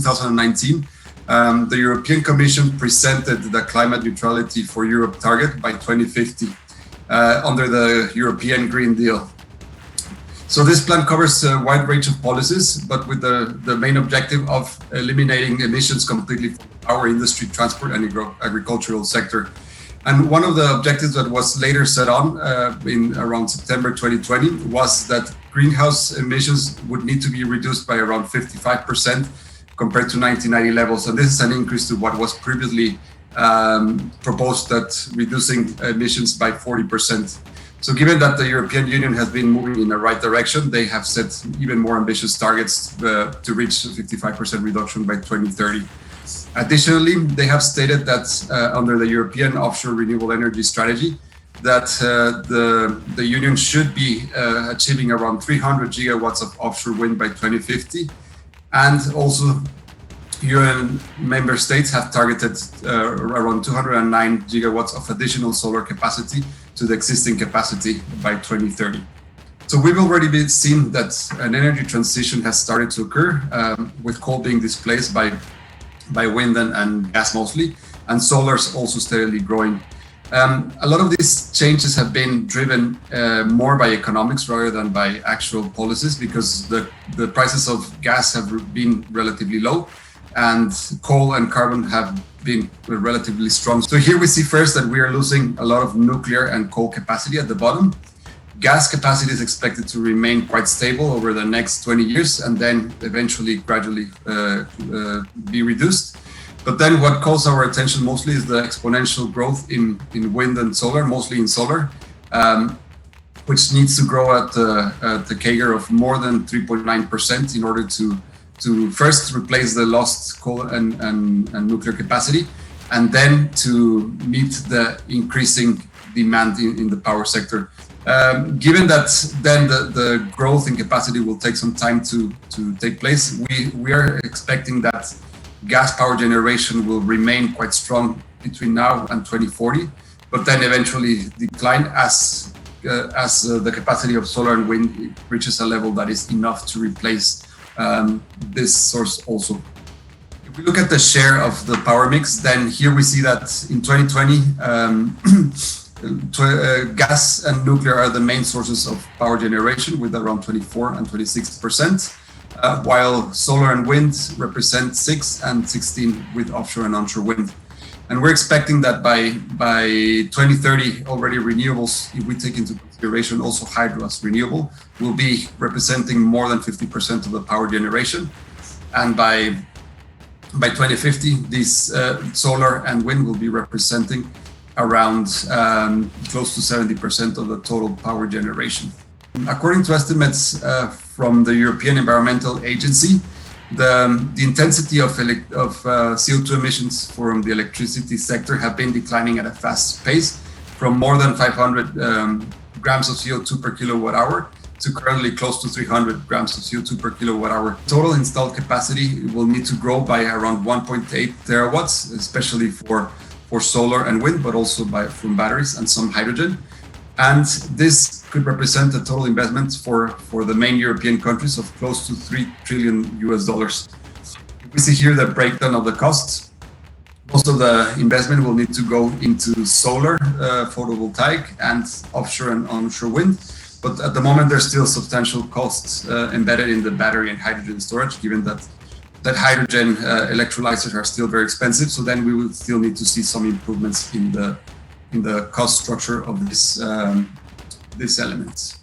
2019, the European Commission presented the climate neutrality for Europe target by 2050 under the European Green Deal. So this plan covers a wide range of policies, but with the main objective of eliminating emissions completely from the power industry, transport and agricultural sector. And one of the objectives that was later set on in around September 2020 was that greenhouse emissions would need to be reduced by around 55% compared to 1990 levels. And this is an increase to what was previously proposed, that reducing emissions by 40%. So given that the European Union has been moving in the right direction, they have set even more ambitious targets to reach 55% reduction by 2030. Additionally, they have stated that under the European Offshore Renewable Energy Strategy, that the Union should be achieving around 300 gigawatts of offshore wind by 2050. And also, UN member states have targeted around 209 gigawatts of additional solar capacity to the existing capacity by 2030. So we've already seen that an energy transition has started to occur, with coal being displaced by wind and gas mostly, and solar is also steadily growing. A lot of these changes have been driven more by economics rather than by actual policies, because the prices of gas have been relatively low and coal and carbon have been relatively strong. So here we see first that we are losing a lot of nuclear and coal capacity at the bottom. Gas capacity is expected to remain quite stable over the next 20 years and then eventually gradually be reduced. But then what calls our attention mostly is the exponential growth in wind and solar, mostly in solar, which needs to grow at the CAGR of more than 3.9% in order to first replace the lost coal and nuclear capacity, and then to meet the increasing demand in the power sector. Given that then the growth in capacity will take some time to take place, we are expecting that gas power generation will remain quite strong between now and 2040, but then eventually decline as the capacity of solar and wind reaches a level that is enough to replace this source also. If we look at the share of the power mix, then here we see that in 2020, gas and nuclear are the main sources of power generation with around 24 and 26%, while solar and wind represent 6 and 16 with offshore and onshore wind. And we're expecting that by 2030, already renewables, if we take into consideration also hydro as renewable, will be representing more than 50% of the power generation. And by 2050, these solar and wind will be representing around close to 70% of the total power generation. According to estimates from the European Environmental Agency, the intensity of CO2 emissions from the electricity sector have been declining at a fast pace, from more than 500 grams of CO2 per kilowatt hour to currently close to 300 grams of CO2 per kilowatt hour. Total installed capacity will need to grow by around 1.8 terawatts, especially for solar and wind, but also from batteries and some hydrogen. And this could represent a total investment for the main European countries of close to $3 trillion. We see here the breakdown of the costs. Most of the investment will need to go into solar, photovoltaic, and offshore and onshore wind. But at the moment, there's still substantial costs embedded in the battery and hydrogen storage, given that hydrogen electrolyzers are still very expensive. So then we will still need to see some improvements in the cost structure of these elements.